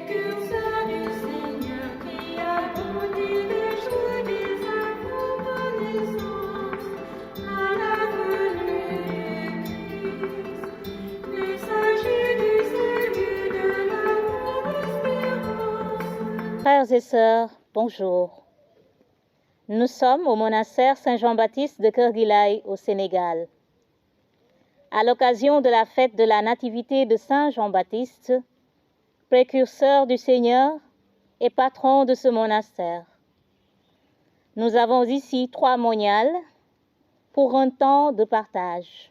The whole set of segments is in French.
précurseur du Seigneur qui a grandi le jour des reconnaissance à la venue du Christ, messager du salut de l'amour espérance. Frères et sœurs, bonjour. Nous sommes au monastère Saint-Jean-Baptiste de Kerguilaï au Sénégal. À l'occasion de la fête de la Nativité de Saint Jean-Baptiste, précurseur du Seigneur et patron de ce monastère. Nous avons ici 3 moniales pour un temps de partage.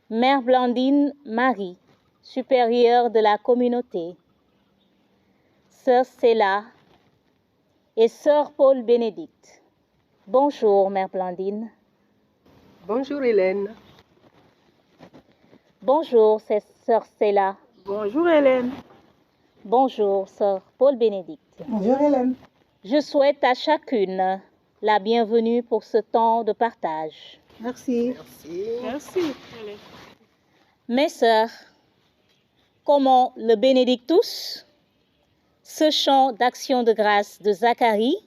Mère Blandine Marie, supérieure de la communauté. Sœur Stella et Sœur Paul Bénédicte. Bonjour, Mère Blandine. Bonjour Hélène. Bonjour, c'est Sœur Stella. Bonjour Hélène. Bonjour, Sœur Paul Bénédicte. Bonjour Hélène. Je souhaite à chacune la bienvenue pour ce temps de partage. Merci. Merci. Mes sœurs, comment le Bénédictus, ce chant d'action de grâce de Zacharie,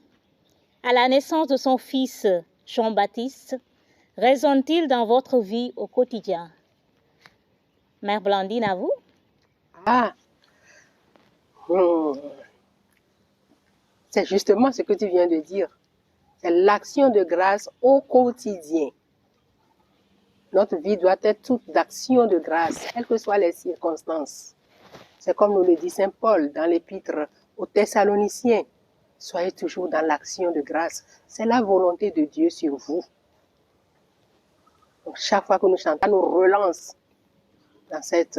à la naissance de son fils Jean-Baptiste, résonne-t-il dans votre vie au quotidien? Mère Blandine, à vous? C'est justement ce que tu viens de dire. C'est l'action de grâce au quotidien. Notre vie doit être toute d'action de grâce, quelles que soient les circonstances. C'est comme nous le dit Saint Paul dans l'épître aux Thessaloniciens. Soyez toujours dans l'action de grâce. C'est la volonté de Dieu sur vous. Donc, chaque fois que nous chantons, nous relance dans cette...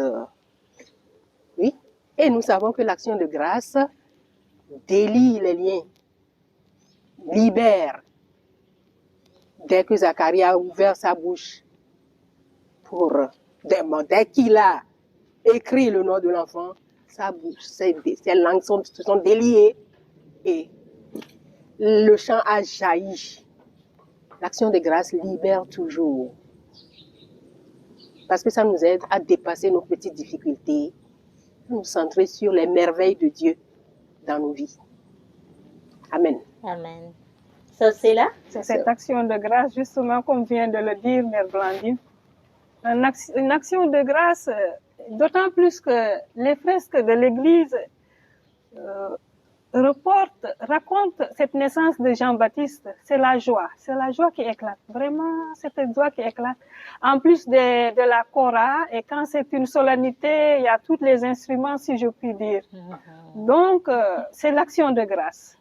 Oui. Et nous savons que l'action de grâce délie les liens, libère. Dès que Zacharie a ouvert sa bouche pour dès qu'il a écrit le nom de l'enfant, sa bouche, ses langues se sont déliées et le chant a jailli. L'action de grâce libère toujours. Parce que ça nous aide à dépasser nos petites difficultés, à nous centrer sur les merveilles de Dieu dans nos vies. Amen. Amen. Ça, c'est là? C'est cette action de grâce, justement, comme vient de le dire Mère Blandine. Une action de grâce, d'autant plus que les fresques de l'Église racontent cette naissance de Jean-Baptiste. C'est la joie qui éclate. Vraiment, c'est cette joie qui éclate. En plus de la chora, et quand c'est une solennité, il y a tous les instruments, si je puis dire. Donc, c'est l'action de grâce.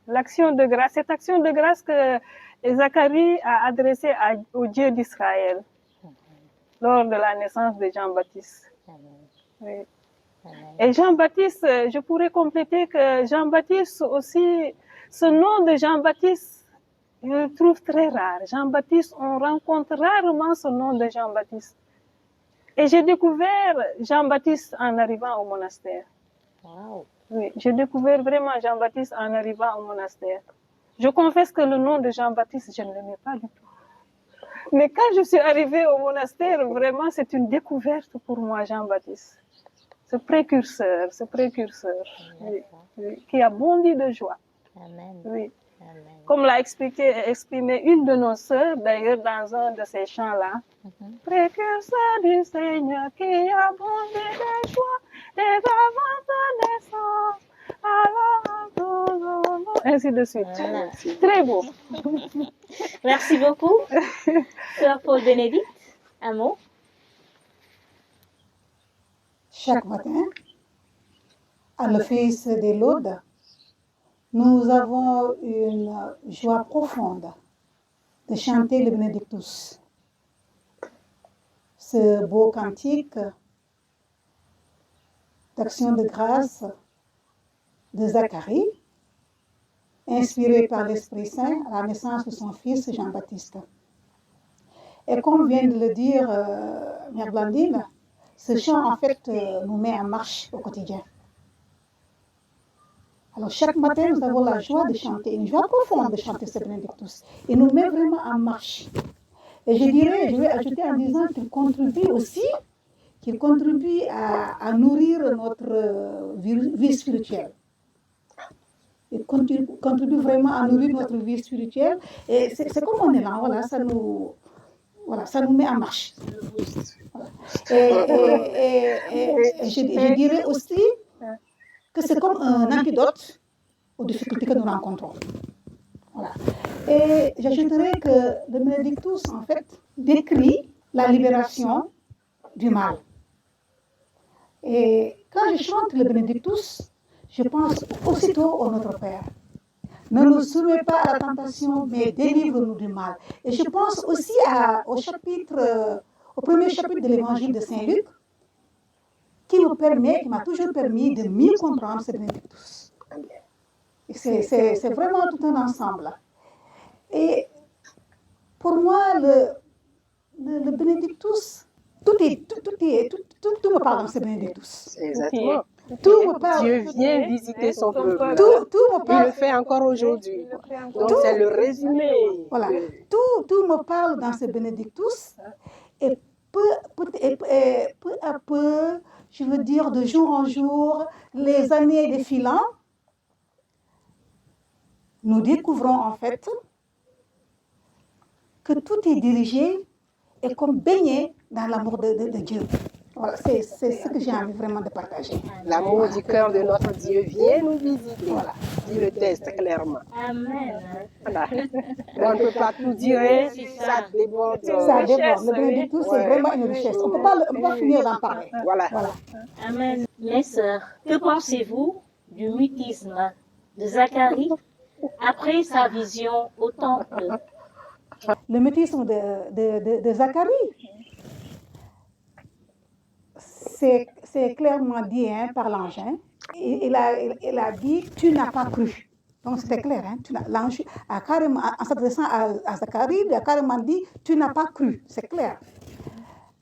L'action de grâce, cette action de grâce que Zacharie a adressée au Dieu d'Israël lors de la naissance de Jean-Baptiste. Oui. Et Jean-Baptiste, je pourrais compléter que Jean-Baptiste aussi, ce nom de Jean-Baptiste, je le trouve très rare. Jean-Baptiste, on rencontre rarement ce nom de Jean-Baptiste. Et j'ai découvert Jean-Baptiste en arrivant au monastère. Wow. Oui, j'ai découvert vraiment Jean-Baptiste en arrivant au monastère. Je confesse que le nom de Jean-Baptiste, je ne l'aimais pas du tout. Mais quand je suis arrivée au monastère, vraiment, c'est une découverte pour moi, Jean-Baptiste. Ce précurseur, oui, qui a bondi de joie. Amen. Oui. Amen. Comme l'a exprimé une de nos sœurs, d'ailleurs, dans un de ces chants-là. Précurseur du Seigneur qui a bondi de joie, dès avant sa naissance, alors, ainsi de suite. Voilà. Très beau. Merci beaucoup. Sœur Paul Bénédicte, un mot? Chaque matin, à l'office des laudes, nous avons une joie profonde de chanter le Benedictus. Ce beau cantique d'action de grâce de Zacharie, inspiré par l'Esprit Saint à la naissance de son fils Jean-Baptiste. Et comme vient de le dire Mère Blandine, ce chant en fait nous met en marche au quotidien. Alors chaque matin, nous avons la joie de chanter, une joie profonde de chanter ce Benedictus. Il nous met vraiment en marche. Et je dirais, je vais ajouter en disant qu'il contribue aussi qui contribue à nourrir notre vie spirituelle. Il contribue vraiment à nourrir notre vie spirituelle. Et c'est comme un élan, voilà, ça nous met en marche. Voilà. Et je dirais aussi que c'est comme un antidote aux difficultés que nous rencontrons. Voilà. Et j'ajouterais que le Benedictus, en fait, décrit la libération du mal. Et quand je chante le Benedictus, je pense aussitôt au Notre Père. Ne nous soumets pas à la tentation, mais délivre-nous du mal. Et je pense aussi au premier chapitre de l'évangile de Saint Luc, qui m'a toujours permis de mieux comprendre ce Benedictus. C'est vraiment tout un ensemble. Et pour moi, le Benedictus, tout me parle dans ce Benedictus. Exactement. Tout me parle. Dieu vient visiter son peuple. Tout me Il parle. le fait encore aujourd'hui. Donc c'est le résumé. Voilà. Tout me parle dans ce Benedictus. Et peu à peu, je veux dire, de jour en jour, les années défilant, nous découvrons en fait que tout est dirigé et comme baigné dans l'amour de Dieu. Voilà, c'est ce que j'ai envie vraiment de partager. L'amour du cœur de notre Dieu vient nous visiter. Voilà, dit le texte clairement. Amen. Voilà. On ne peut pas tout dire, hein, ça déborde. Ça déborde. Le Benedictus, c'est vraiment une richesse. On ne peut pas finir d'en parler. Voilà. Amen. Mes sœurs, que pensez-vous du mutisme de Zacharie après sa vision au temple? Le mutisme de Zacharie, c'est clairement dit par l'ange. Hein. Il a dit, tu n'as pas cru. Donc c'était clair. Hein. L'ange a carrément, en s'adressant à Zacharie, il a carrément dit, tu n'as pas cru. C'est clair.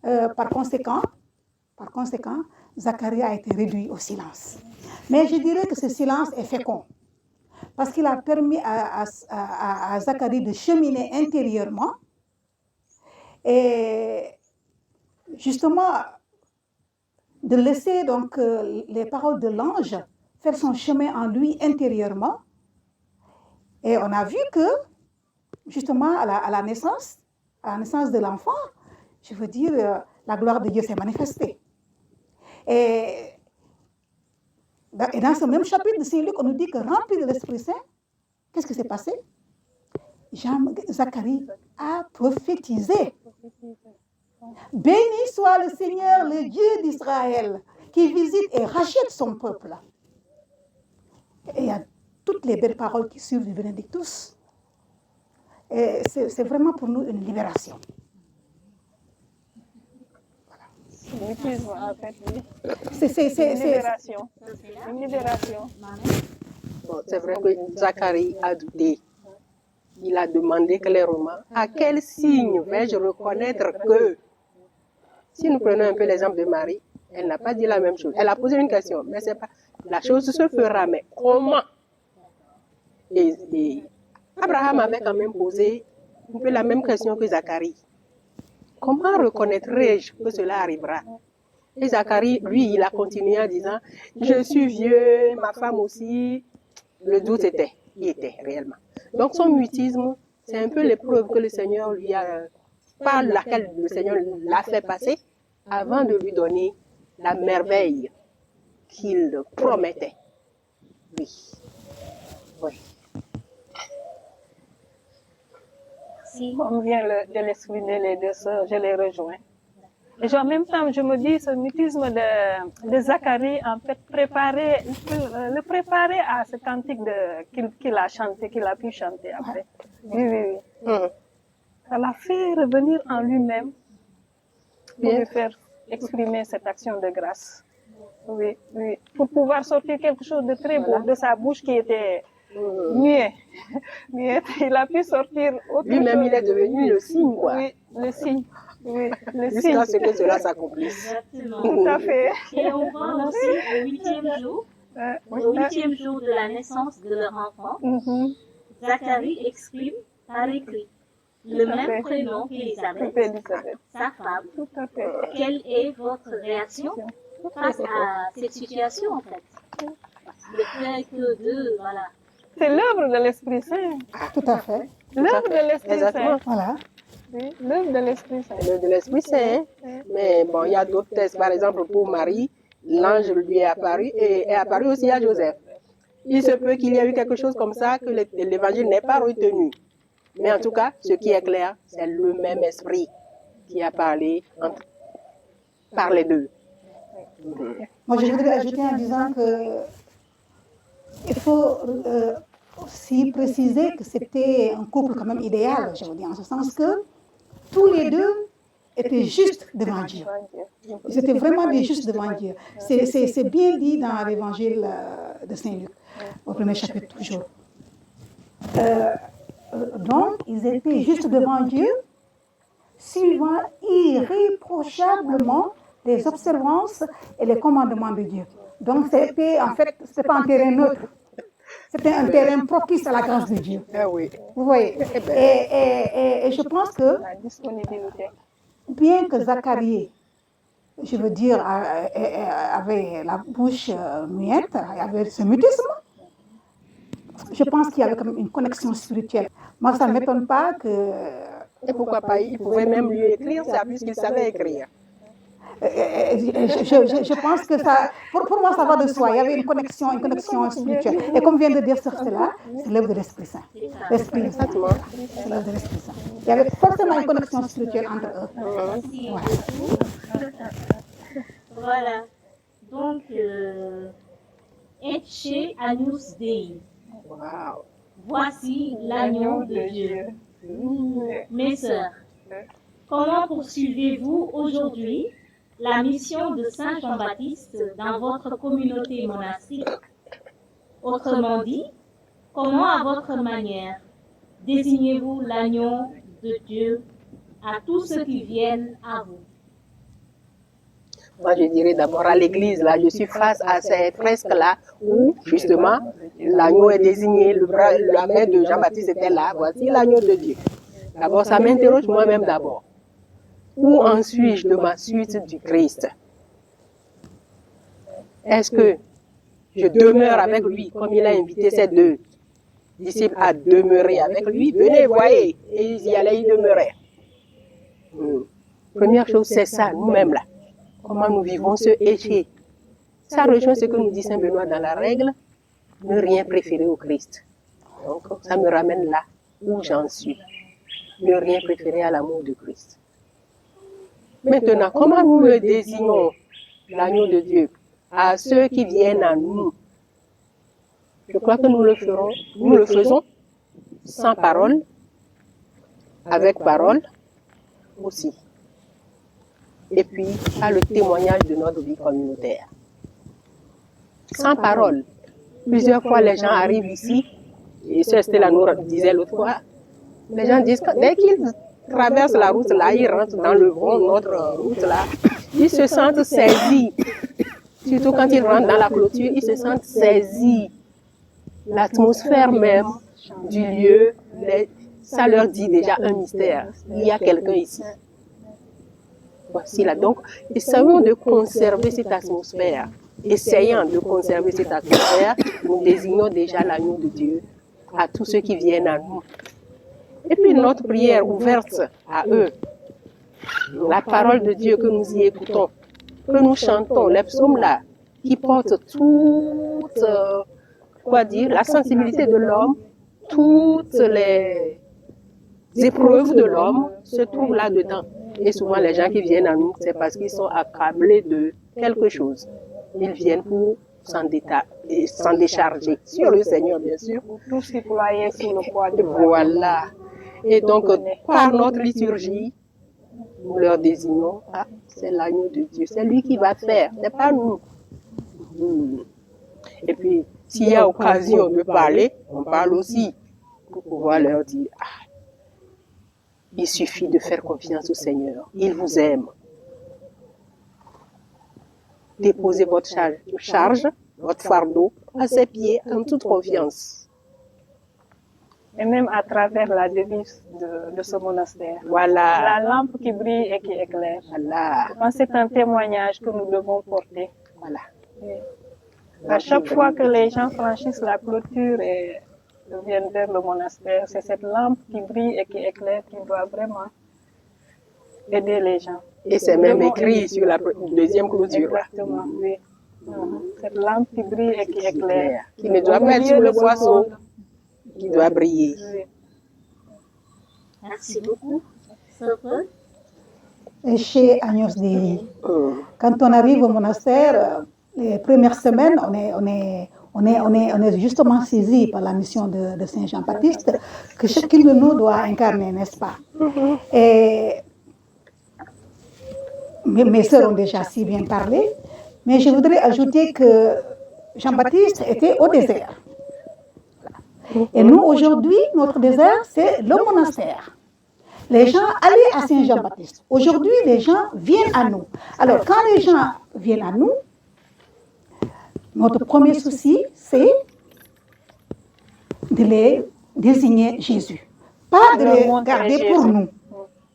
Par conséquent, Zacharie a été réduit au silence. Mais je dirais que ce silence est fécond. Parce qu'il a permis à Zacharie de cheminer intérieurement et justement de laisser donc les paroles de l'ange faire son chemin en lui intérieurement. Et on a vu que justement à la naissance de l'enfant, je veux dire, la gloire de Dieu s'est manifestée. Et dans ce même chapitre de Saint Luc, on nous dit que rempli de l'Esprit Saint, qu'est-ce qui s'est passé? Zacharie a prophétisé. Béni soit le Seigneur, le Dieu d'Israël, qui visite et rachète son peuple. Et il y a toutes les belles paroles qui suivent du Benedictus. Et c'est vraiment pour nous une libération. C'est une libération. Bon, c'est vrai que Zacharie a douté. Il a demandé clairement à quel signe vais-je reconnaître que. Si nous prenons un peu l'exemple de Marie, elle n'a pas dit la même chose. Elle a posé une question, mais c'est pas. La chose se fera, mais comment? Et Abraham avait quand même posé un peu la même question que Zacharie. Comment reconnaîtrai-je que cela arrivera? Et Zacharie, lui, il a continué en disant, je suis vieux, ma femme aussi. Le doute il était réellement. Donc son mutisme, c'est un peu l'épreuve que le Seigneur lui a, par laquelle le Seigneur l'a fait passer, avant de lui donner la merveille qu'il promettait. Oui. Oui. Si on vient de l'exprimer les deux sœurs, je les rejoins. Et en même temps, je me dis, ce mutisme de Zacharie, en fait, le préparer à ce cantique qu'il a chanté, qu'il a pu chanter après. Oui. Ça l'a fait revenir en lui-même pour lui faire exprimer cette action de grâce. Oui. Pour pouvoir sortir quelque chose de très beau de sa bouche qui était muette. Il a pu sortir autre chose. Lui-même, il est devenu le signe, quoi. Oui, le signe. Oui, jusqu'à ce que cela s'accomplisse. Exactement. Tout à fait. Et on voit aussi au 8e jour, au 8e jour de la naissance de leur enfant, Zacharie exprime par écrit le à même fait. prénom qu'Elisabeth, Elisabeth. sa femme. Tout à fait. Quelle est votre réaction face à cette situation en fait? Le fait que deux, voilà. C'est l'œuvre de l'Esprit Saint. Tout à fait. L'œuvre de l'Esprit Exactement. Saint. Voilà. Oui, l'œuvre de l'Esprit Saint. Le de l'Esprit Saint. Mais bon, il y a d'autres textes. Par exemple, pour Marie, l'ange lui est apparu et est apparu aussi à Joseph. Il se peut qu'il y ait eu quelque chose comme ça que l'évangile n'est pas retenu. Mais en tout cas, ce qui est clair, c'est le même esprit qui a parlé par les deux. Moi, je voudrais ajouter en disant que il faut aussi préciser que c'était un couple quand même idéal, je veux dire, en ce sens que tous les deux étaient justes devant Dieu. Ils étaient vraiment des justes devant Dieu. C'est bien dit dans l'évangile de Saint-Luc, au premier chapitre toujours. Donc, ils étaient justes devant Dieu, suivant irréprochablement les observances et les commandements de Dieu. Donc, c'était en fait, c'était pas un terrain neutre. C'était un terrain propice à la grâce de Dieu. Ah oui. Vous voyez. Et je pense que, La disponibilité. bien que Zacharie, je veux dire, avait la bouche muette, il avait ce mutisme, je pense qu'il y avait quand même une connexion spirituelle. Moi, ça ne m'étonne pas que... Et pourquoi pas, il pouvait même lui écrire ça puisqu'il savait écrire. Je pense que ça, pour moi, ça va de soi. Il y avait une connexion spirituelle. Et comme vient de dire sur cela, c'est l'œuvre de l'Esprit Saint. L'Esprit Saint. C'est l'œuvre de l'Esprit Saint. Il y avait forcément une connexion spirituelle entre eux. Merci beaucoup. Voilà. Donc, Ecce Agnus Dei. Wow. Voici l'agneau de Dieu. Mes sœurs, comment poursuivez-vous aujourd'hui la mission de Saint Jean-Baptiste dans votre communauté monastique? Autrement dit, comment à votre manière désignez-vous l'agneau de Dieu à tous ceux qui viennent à vous? Moi, je dirais d'abord à l'église, là, je suis face à ces fresques-là où, justement, l'agneau est désigné, la main de Jean-Baptiste était là, voici l'agneau de Dieu. D'abord, ça m'interroge moi-même d'abord. Où en suis-je de ma suite du Christ? Est-ce que je demeure avec lui, comme il a invité ses deux disciples à demeurer avec lui? Venez, voyez, et ils y allaient, ils demeuraient. Première chose, c'est ça, nous-mêmes là. Comment nous vivons ce éché. Ça rejoint ce que nous dit Saint Benoît dans la règle, ne rien préférer au Christ. Donc, ça me ramène là où j'en suis. Ne rien préférer à l'amour de Christ. Maintenant, comment nous le désignons, l'agneau de Dieu, à ceux qui viennent à nous? Je crois que nous le faisons sans parole, avec parole aussi. Et puis, par le témoignage de notre vie communautaire. Sans parole. Plusieurs fois, les gens arrivent ici, et Sœur Stella nous disait l'autre fois, les gens disent que dès qu'ils traversent la route là, ils rentrent dans le vent, notre route là, ils se sentent saisis. Surtout quand ils rentrent dans la clôture, ils se sentent saisis. L'atmosphère même du lieu, ça leur dit déjà un mystère. Il y a quelqu'un ici. Voici là. Donc, essayons de conserver cette atmosphère. Essayant de conserver cette atmosphère, nous désignons déjà l'agneau de Dieu à tous ceux qui viennent à nous. Et puis notre prière ouverte à eux, la parole de Dieu que nous y écoutons, que nous chantons, les psaumes là, qui portent toute, la sensibilité de l'homme, toutes les épreuves de l'homme se trouvent là-dedans. Et souvent les gens qui viennent à nous, c'est parce qu'ils sont accablés de quelque chose. Ils viennent pour s'en décharger sur le Seigneur, bien sûr. Tous citoyens sous le poids de Voilà. Et donc, par notre liturgie, nous leur désignons, ah, c'est l'agneau de Dieu, c'est lui qui va faire, c'est pas nous. Et puis, s'il y a occasion de parler, on parle aussi, pour pouvoir leur dire, ah, il suffit de faire confiance au Seigneur, il vous aime. Déposez votre charge, votre fardeau à ses pieds en toute confiance. et même à travers la devise de ce monastère. Voilà. La lampe qui brille et qui éclaire. Voilà. Je pense que c'est un témoignage que nous devons porter. Voilà. Et à chaque fois que les gens franchissent la clôture et viennent vers le monastère, c'est cette lampe qui brille et qui éclaire qui doit vraiment aider les gens. Et c'est même écrit sur la deuxième clôture. Exactement, oui. Cette lampe qui brille et qui éclaire. Qui ne doit pas être sur le boisseau, qui doit briller. Oui. Merci beaucoup. Et chez Agnès Dei, Hum. quand on arrive au monastère, les premières semaines, on est justement saisi par la mission de Saint Jean-Baptiste que chacun de nous doit incarner, n'est-ce pas? Et mes sœurs ont déjà si bien parlé, mais je voudrais ajouter que Jean-Baptiste était au désert. Et nous, aujourd'hui, notre désert, c'est le monastère. Les gens allaient à Saint-Jean-Baptiste. Aujourd'hui, les gens viennent à nous. Alors, quand les gens viennent à nous, notre premier souci, c'est de les désigner Jésus. Pas de les garder pour nous,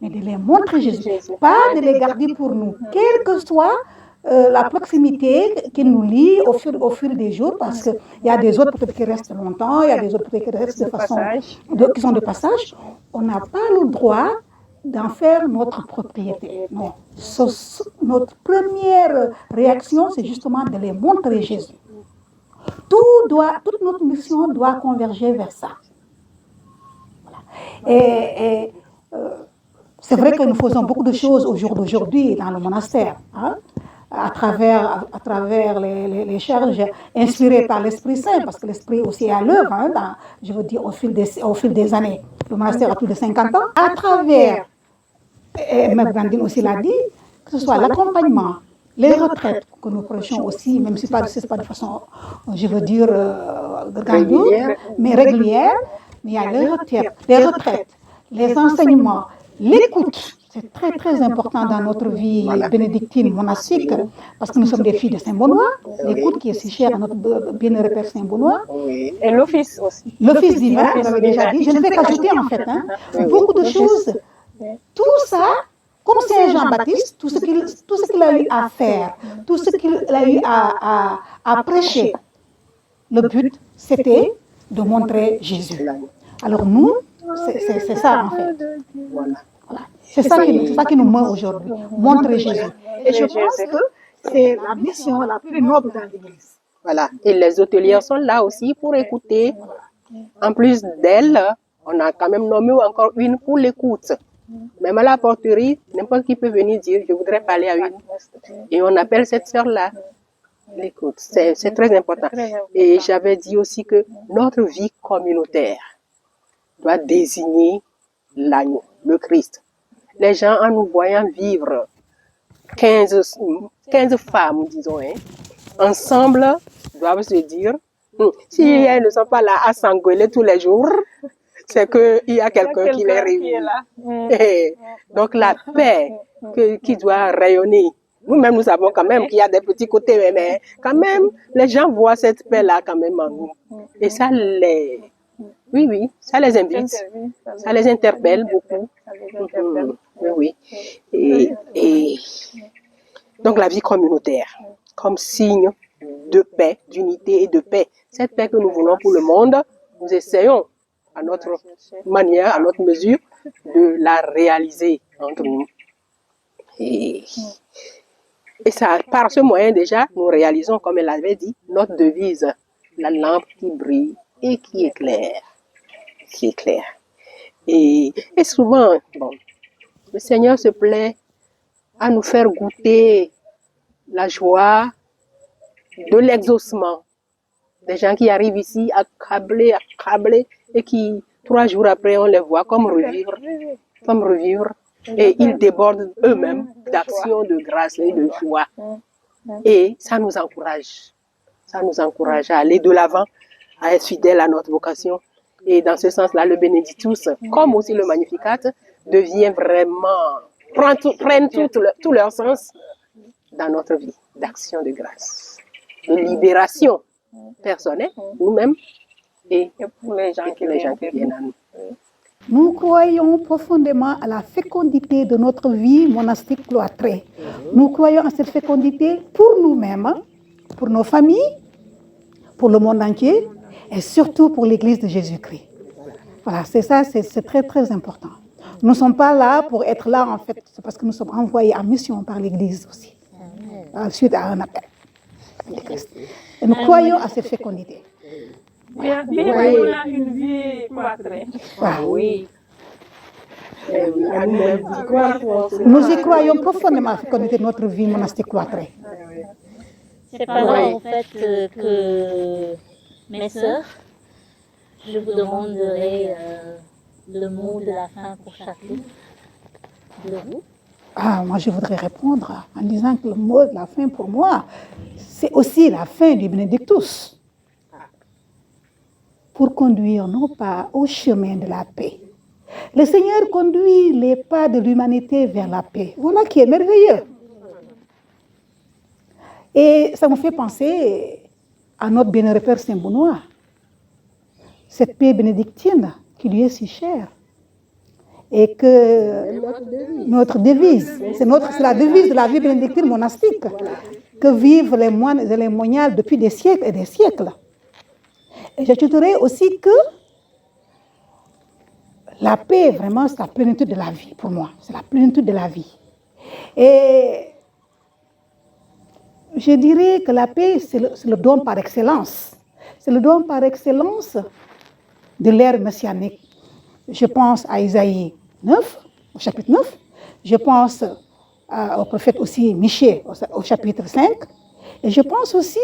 mais de les montrer Jésus. Pas de les garder pour nous, quelle que soit la proximité qui nous lie au fil des jours, parce qu'il y a des autres peut-être qui restent longtemps, il y a des autres peut-être qui restent de façon, qui sont de passage. On n'a pas le droit d'en faire notre propriété. Non. Notre première réaction, c'est justement de les montrer Jésus. Toute notre mission doit converger vers ça. Voilà. Et c'est vrai que nous faisons beaucoup de choses au jour d'aujourd'hui dans le monastère, hein, à travers les charges inspirées par l'Esprit Saint, parce que l'Esprit aussi est à l'œuvre, hein, je veux dire, au fil des années. Le monastère a plus de 50 ans. À travers, et Mère Blandine aussi l'a dit, que ce soit l'accompagnement, les retraites que nous prêchons aussi, même si ce n'est pas de façon, je veux dire, grandiouse, mais régulière, mais il y a les retraites, les enseignements, l'écoute. C'est très, très important dans notre vie bénédictine monastique, parce que nous sommes des filles de Saint-Benoît, l'écoute qui est si chère à notre bien-aimé Père Saint-Benoît. Oui. Et l'office aussi. L'office divin, vous l'avez déjà dit, je ne vais qu'ajouter en fait, hein, beaucoup de choses. Tout ça, comme Saint Jean-Baptiste, tout ce qu'il a eu à faire, tout ce qu'il a eu à prêcher, le but, c'était de montrer Jésus. Alors nous, c'est ça en fait. Voilà. C'est ça qui nous meut aujourd'hui, montrer Jésus. Et je pense que c'est la mission la plus noble dans l'Église. Voilà. Et les hôtelières sont là aussi pour écouter. En plus d'elles, on a quand même nommé encore une pour l'écoute. Même à la porterie, n'importe qui peut venir dire, je voudrais parler à une. Et on appelle cette sœur-là. L'écoute, c'est très important. Et j'avais dit aussi que notre vie communautaire doit désigner l'agneau, le Christ. Les gens, en nous voyant vivre 15 femmes, disons, hein, ensemble, doivent se dire, si elles ne sont pas là à s'engueuler tous les jours, c'est qu'il y a quelqu'un qui les réunit. Donc la paix qui doit rayonner. Nous-mêmes, nous savons quand même qu'il y a des petits côtés, mais quand même, les gens voient cette paix-là quand même en nous. Et ça les... Oui, ça les invite, ça les interpelle beaucoup. Oui. Et donc la vie communautaire, comme signe de paix, d'unité et de paix. Cette paix que nous voulons pour le monde, nous essayons à notre manière, à notre mesure, de la réaliser entre nous. Et ça, par ce moyen déjà, nous réalisons, comme elle l'avait dit, notre devise, la lampe qui brille et qui éclaire. Et souvent, bon, le Seigneur se plaît à nous faire goûter la joie de l'exaucement. Des gens qui arrivent ici accablés, et qui, 3 jours après, on les voit comme revivre. Et ils débordent eux-mêmes d'actions de grâce et de joie. Et ça nous encourage. Ça nous encourage à aller de l'avant, à être fidèles à notre vocation. Et dans ce sens-là, le Benedictus, comme aussi le Magnificat, devient vraiment, prennent tout leur sens dans notre vie d'action de grâce, de libération personnelle, nous-mêmes, et pour les gens qui les gens qui viennent viennent vers à nous. Nous croyons profondément à la fécondité de notre vie monastique cloîtrée. Nous croyons à cette fécondité pour nous-mêmes, pour nos familles, pour le monde entier et surtout pour l'Église de Jésus-Christ. Voilà, c'est ça, c'est très très important. Nous ne sommes pas là pour être là en fait, c'est parce que nous sommes envoyés en mission par l'Église aussi, suite à un appel de Christ. Et nous croyons à cette fécondité. Bien, on a une vie cloîtrée. Voilà. Oui. Eh oui, à nous-mêmes d'y croire. Nous y croyons profondément à la fécondité de notre vie monastique cloîtrée. C'est par là, en fait, que mes sœurs, je vous demanderai le mot de la fin pour chacune de vous. Moi, je voudrais répondre en disant que le mot de la fin pour moi, c'est aussi la fin du Benedictus. Pour conduire nos pas au chemin de la paix. Le Seigneur conduit les pas de l'humanité vers la paix. Voilà qui est merveilleux. Et ça me fait penser à notre bienheureux Père Saint-Benoît. Cette paix bénédictine qui lui est si chère. Et que notre devise, c'est la devise de la vie bénédictine monastique, que vivent les moines et les moniales depuis des siècles et des siècles. Et j'ajouterais aussi que la paix, vraiment, c'est la plénitude de la vie, pour moi. C'est la plénitude de la vie. Et je dirais que la paix, c'est le don par excellence. C'est le don par excellence de l'ère messianique. Je pense à Isaïe 9, au chapitre 9. Je pense au prophète aussi Michée, au chapitre 5. Et je pense aussi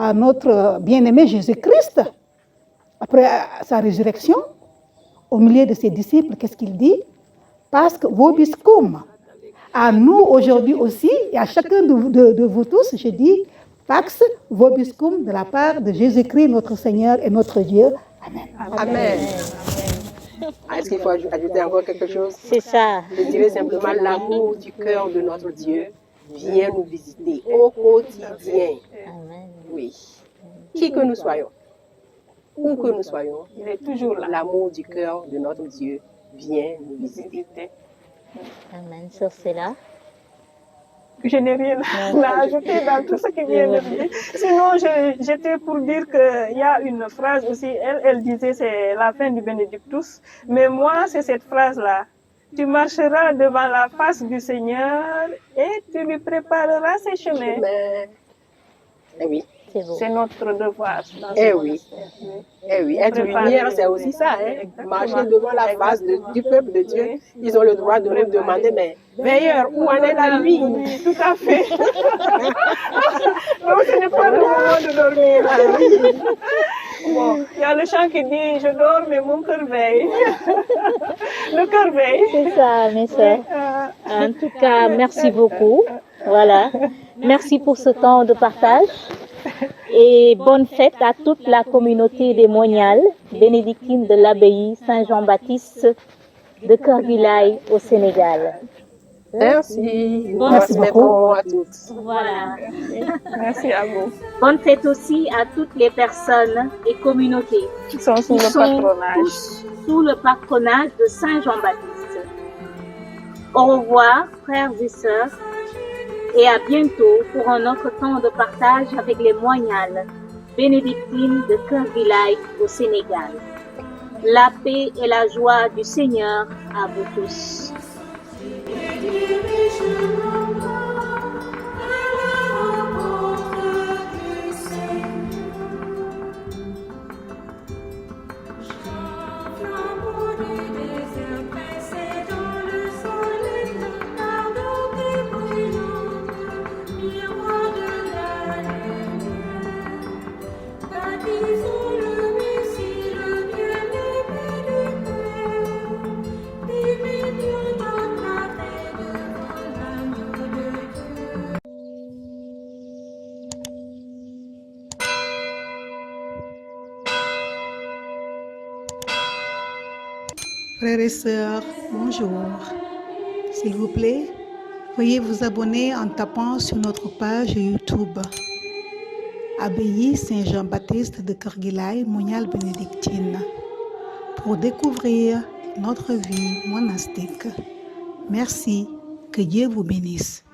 à notre bien-aimé Jésus-Christ, après sa résurrection, au milieu de ses disciples, qu'est-ce qu'il dit? Parce que vobiscum, à nous aujourd'hui aussi, et à chacun de vous tous, je dis, pax vobiscum de la part de Jésus-Christ, notre Seigneur et notre Dieu. Amen. Amen. Est-ce qu'il faut ajouter encore quelque chose? C'est ça. Je dirais simplement l'amour du cœur de notre Dieu vient nous visiter au quotidien. Amen. Oui. Qui que nous soyons, où que nous soyons, Il est toujours là. l'amour du cœur de notre Dieu vient nous visiter. Amen. Sur cela. Je n'ai rien à ajouter dans tout ce qui vient de dire. Sinon, j'étais pour dire qu'il y a une phrase aussi, elle disait c'est la fin du Benedictus, mais moi c'est cette phrase-là. Tu marcheras devant la face du Seigneur et tu lui prépareras ses chemins. Eh oui. C'est beau. C'est notre devoir. Dans Eh ce oui. monastère. Eh oui, être lumière, c'est aussi ça. Hein? Marcher devant la face du peuple de Dieu, ils ont le droit de nous demander, mais veilleur, où en est la nuit? Oui, tout à fait. Donc, ce n'est pas le moment de dormir. Bon, il y a le chant qui dit, je dors, mais mon cœur veille. Le cœur veille. C'est ça, mes sœurs. En tout cas, merci beaucoup. Voilà. Merci pour ce temps de partage. Et bonne fête à toute la communauté des moniales bénédictines de l'abbaye Saint-Jean-Baptiste de Kerguilaï au Sénégal. Merci. Nous Merci transmettons à toutes. Voilà. Merci à vous. Bonne fête aussi à toutes les personnes et communautés Qui sont sous qui le sont patronage. tous sous le patronage de Saint Jean-Baptiste. Au revoir, frères et sœurs, et à bientôt pour un autre temps de partage avec les moniales bénédictines de Kerguilaï au Sénégal. La paix et la joie du Seigneur à vous tous. Frères et sœurs, bonjour. S'il vous plaît, veuillez vous abonner en tapant sur notre page YouTube. Abbaye Saint-Jean-Baptiste de Kerguilaï, Monial Bénédictine, pour découvrir notre vie monastique. Merci, que Dieu vous bénisse.